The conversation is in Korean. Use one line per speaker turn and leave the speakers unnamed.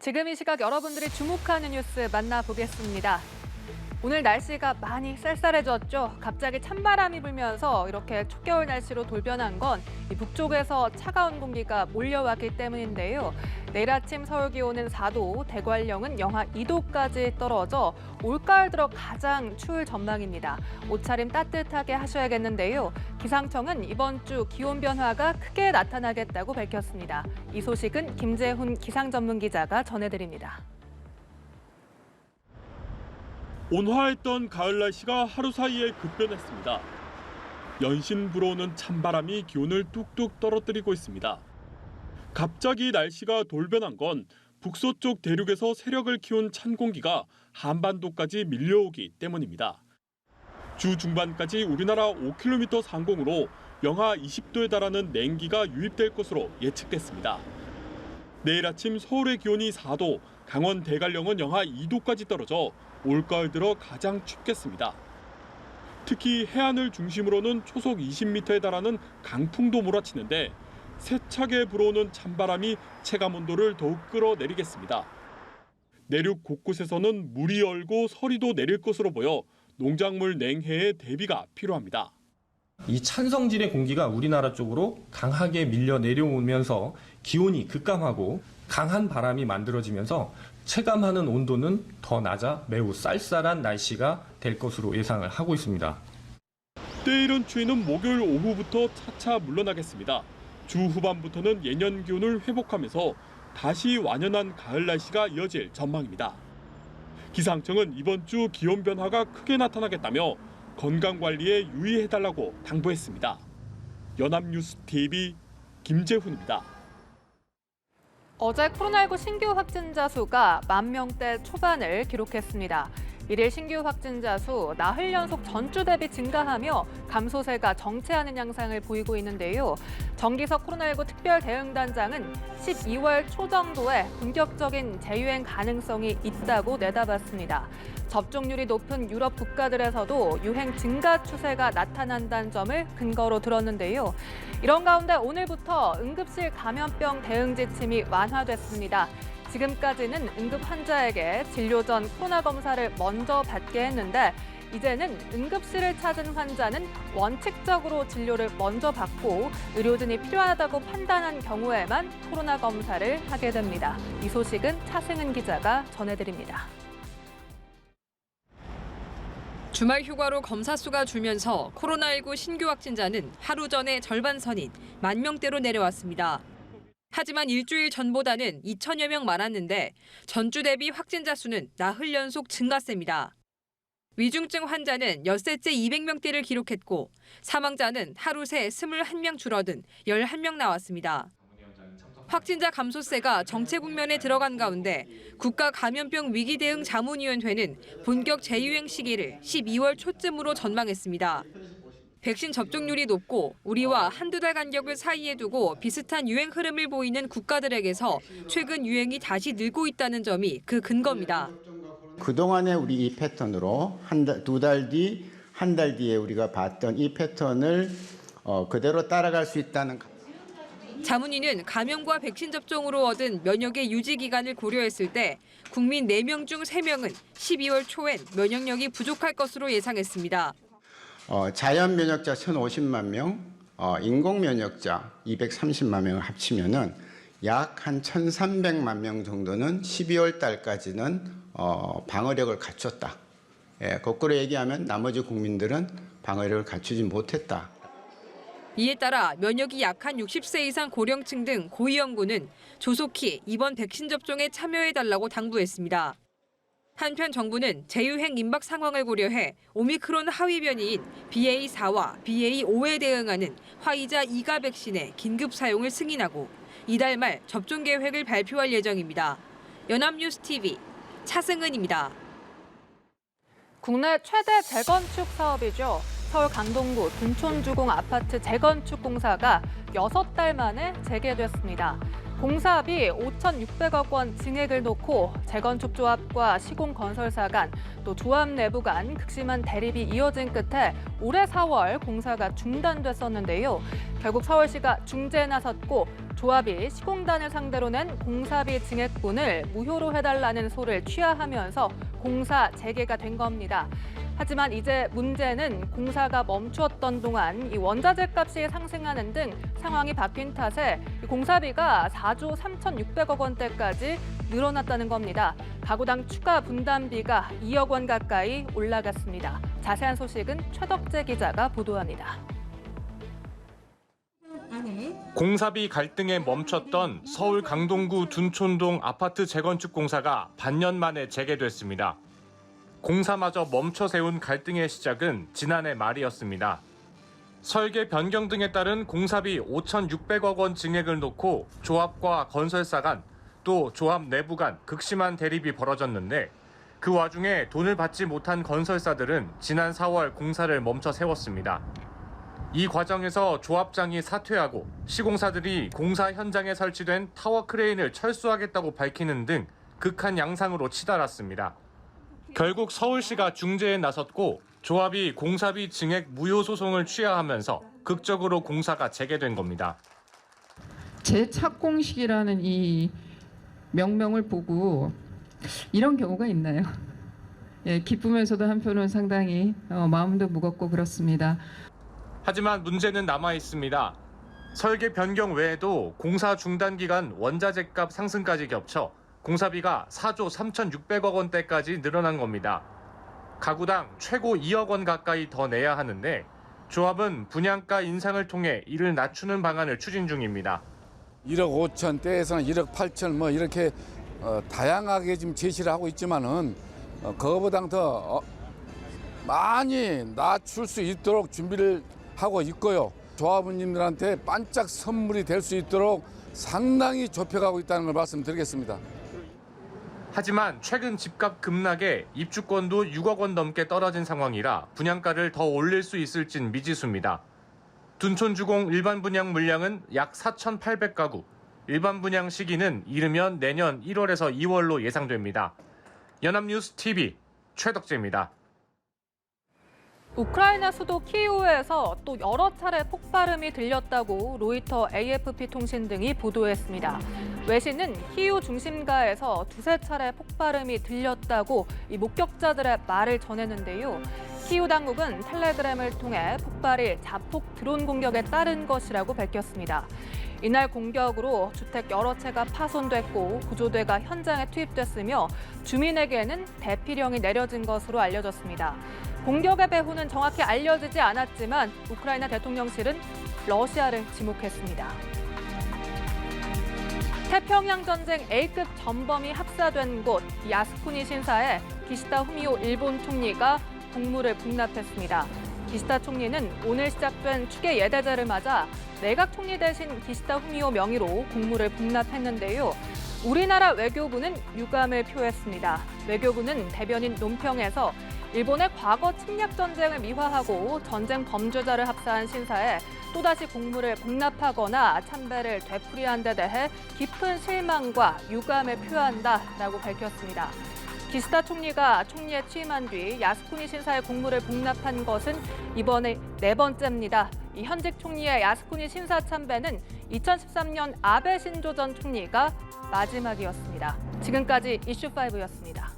지금 이 시각 여러분들이 주목하는 뉴스 만나보겠습니다. 오늘 날씨가 많이 쌀쌀해졌죠. 갑자기 찬바람이 불면서 이렇게 초겨울 날씨로 돌변한 건 이 북쪽에서 차가운 공기가 몰려왔기 때문인데요. 내일 아침 서울 기온은 4도, 대관령은 영하 2도까지 떨어져 올가을 들어 가장 추울 전망입니다. 옷차림 따뜻하게 하셔야겠는데요. 기상청은 이번 주 기온 변화가 크게 나타나겠다고 밝혔습니다. 이 소식은 김재훈 기상전문기자가 전해드립니다.
온화했던 가을 날씨가 하루 사이에 급변했습니다. 연신 불어오는 찬바람이 기온을 뚝뚝 떨어뜨리고 있습니다. 갑자기 날씨가 돌변한 건 북서쪽 대륙에서 세력을 키운 찬 공기가 한반도까지 밀려오기 때문입니다. 주 중반까지 우리나라 5km 상공으로 영하 20도에 달하는 냉기가 유입될 것으로 예측됐습니다. 내일 아침 서울의 기온이 4도, 강원 대관령은 영하 2도까지 떨어져 올가을 들어 가장 춥겠습니다. 특히 해안을 중심으로는 초속 20m에 달하는 강풍도 몰아치는데 세차게 불어오는 찬바람이 체감온도를 더욱 끌어내리겠습니다. 내륙 곳곳에서는 물이 얼고 서리도 내릴 것으로 보여 농작물 냉해에 대비가 필요합니다.
이 찬성질의 공기가 우리나라 쪽으로 강하게 밀려 내려오면서 기온이 급감하고 강한 바람이 만들어지면서 체감하는 온도는 더 낮아 매우 쌀쌀한 날씨가 될 것으로 예상을 하고 있습니다.
때이른 추위는 목요일 오후부터 차차 물러나겠습니다. 주 후반부터는 예년 기온을 회복하면서 다시 완연한 가을 날씨가 이어질 전망입니다. 기상청은 이번 주 기온 변화가 크게 나타나겠다며 건강관리에 유의해달라고 당부했습니다. 연합뉴스 TV 김재훈입니다.
어제 코로나19 신규 확진자 수가 10,000대 초반을 기록했습니다. 일일 신규 확진자 수 나흘 연속 전주 대비 증가하며 감소세가 정체하는 양상을 보이고 있는데요. 정기석 코로나19 특별 대응단장은 12월 초 정도에 본격적인 재유행 가능성이 있다고 내다봤습니다. 접종률이 높은 유럽 국가들에서도 유행 증가 추세가 나타난다는 점을 근거로 들었는데요. 이런 가운데 오늘부터 응급실 감염병 대응 지침이 완화됐습니다. 지금까지는 응급 환자에게 진료 전 코로나 검사를 먼저 받게 했는데 이제는 응급실을 찾은 환자는 원칙적으로 진료를 먼저 받고 의료진이 필요하다고 판단한 경우에만 코로나 검사를 하게 됩니다. 이 소식은 차승은 기자가 전해드립니다.
주말 휴가로 검사 수가 줄면서 코로나19 신규 확진자는 하루 전에 절반 선인 10,000명대로 내려왔습니다. 하지만 일주일 전보다는 2,000여 명 많았는데 전주 대비 확진자 수는 나흘 연속 증가세입니다. 위중증 환자는 엿새째 200명대를 기록했고 사망자는 하루 새 21명 줄어든 11명 나왔습니다. 확진자 감소세가 정체 국면에 들어간 가운데 국가감염병 위기대응 자문위원회는 본격 재유행 시기를 12월 초쯤으로 전망했습니다. 백신 접종률이 높고 우리와 한두 달 간격을 사이에 두고 비슷한 유행 흐름을 보이는 국가들에게서 최근 유행이 다시 늘고 있다는 점이 그 근거입니다.
그동안의 우리 이 패턴으로 두 달 뒤, 한 달 뒤에 우리가 봤던 이 패턴을 그대로 따라갈 수 있다는.
자문위는 감염과 백신 접종으로 얻은 면역의 유지 기간을 고려했을 때 국민 4명 중 3명은 12월 초엔 면역력이 부족할 것으로 예상했습니다.
자연 면역자 1,050만 명, 인공 면역자 230만 명을 합치면은 약 한 1,300만 명 정도는 12월 달까지는 방어력을 갖췄다. 거꾸로 얘기하면 나머지 국민들은 방어력을 갖추지 못했다.
이에 따라 면역이 약한 60세 이상 고령층 등 고위험군은 조속히 이번 백신 접종에 참여해달라고 당부했습니다. 한편 정부는 재유행 임박 상황을 고려해 오미크론 하위 변이인 BA4와 BA5에 대응하는 화이자 2가 백신의 긴급 사용을 승인하고 이달 말 접종 계획을 발표할 예정입니다. 연합뉴스 TV 차승은입니다.
국내 최대 재건축 사업이죠. 서울 강동구 둔촌주공 아파트 재건축 공사가 6달 만에 재개됐습니다. 공사비 5,600억 원 증액을 놓고 재건축 조합과 시공건설사 간, 또 조합 내부 간 극심한 대립이 이어진 끝에 올해 4월 공사가 중단됐었는데요. 결국 서울시가 중재에 나섰고 조합이 시공단을 상대로 낸 공사비 증액분을 무효로 해달라는 소를 취하하면서 공사 재개가 된 겁니다. 하지만 이제 문제는 공사가 멈추었던 동안 이 원자재 값이 상승하는 등 상황이 바뀐 탓에 공사비가 4조 3,600억 원대까지 늘어났다는 겁니다. 가구당 추가 분담비가 2억 원 가까이 올라갔습니다. 자세한 소식은 최덕재 기자가 보도합니다.
공사비 갈등에 멈췄던 서울 강동구 둔촌동 아파트 재건축 공사가 반년 만에 재개됐습니다. 공사마저 멈춰 세운 갈등의 시작은 지난해 말이었습니다. 설계 변경 등에 따른 공사비 5,600억 원 증액을 놓고 조합과 건설사 간 또 조합 내부 간 극심한 대립이 벌어졌는데 그 와중에 돈을 받지 못한 건설사들은 지난 4월 공사를 멈춰 세웠습니다. 이 과정에서 조합장이 사퇴하고 시공사들이 공사 현장에 설치된 타워 크레인을 철수하겠다고 밝히는 등 극한 양상으로 치달았습니다. 결국 서울시가 중재에 나섰고 조합이 공사비 증액 무효 소송을 취하하면서 극적으로 공사가 재개된 겁니다.
재착공식이라는 이 명명을 보고 이런 경우가 있나요? 예, 기쁘면서도 한편은 상당히 마음도 무겁고 그렇습니다.
하지만 문제는 남아 있습니다. 설계 변경 외에도 공사 중단 기간 원자재 값 상승까지 겹쳐 공사비가 4조 3,600억 원대까지 늘어난 겁니다. 가구당 최고 2억 원 가까이 더 내야 하는데 조합은 분양가 인상을 통해 이를 낮추는 방안을 추진 중입니다.
1억 5천대에서는 1억 8천 뭐 이렇게 다양하게 지금 제시를 하고 있지만은 그거보다 더 많이 낮출 수 있도록 준비를 하고 있고요. 조합원님들한테 반짝 선물이 될 수 있도록 상당히 좁혀가고 있다는 걸 말씀드리겠습니다.
하지만 최근 집값 급락에 입주권도 6억 원 넘게 떨어진 상황이라 분양가를 더 올릴 수 있을진 미지수입니다. 둔촌주공 일반 분양 물량은 약 4,800가구, 일반 분양 시기는 이르면 내년 1월에서 2월로 예상됩니다. 연합뉴스 TV 최덕재입니다.
우크라이나 수도 키이우에서 또 여러 차례 폭발음이 들렸다고 로이터 AFP 통신 등이 보도했습니다. 외신은 키이우 중심가에서 두세 차례 폭발음이 들렸다고 이 목격자들의 말을 전했는데요. 키이우 당국은 텔레그램을 통해 폭발이 자폭 드론 공격에 따른 것이라고 밝혔습니다. 이날 공격으로 주택 여러 채가 파손됐고 구조대가 현장에 투입됐으며 주민에게는 대피령이 내려진 것으로 알려졌습니다. 공격의 배후는 정확히 알려지지 않았지만 우크라이나 대통령실은 러시아를 지목했습니다. 태평양 전쟁 A급 전범이 합사된 곳 야스쿠니 신사에 기시다 후미오 일본 총리가 국무를 북납했습니다. 기시다 총리는 오늘 시작된 추계 예대제를 맞아 내각 총리 대신 기시다 후미오 명의로 국무를 북납했는데요. 우리나라 외교부는 유감을 표했습니다. 외교부는 대변인 논평에서 일본의 과거 침략 전쟁을 미화하고 전쟁 범죄자를 합사한 신사에 또다시 국무를 복납하거나 참배를 되풀이한 데 대해 깊은 실망과 유감을 표한다라고 밝혔습니다. 기시다 총리가 총리에 취임한 뒤 야스쿠니 신사의 국무를 복납한 것은 이번에 4번째입니다. 이 현직 총리의 야스쿠니 신사 참배는 2013년 아베 신조 전 총리가 마지막이었습니다. 지금까지 이슈5였습니다.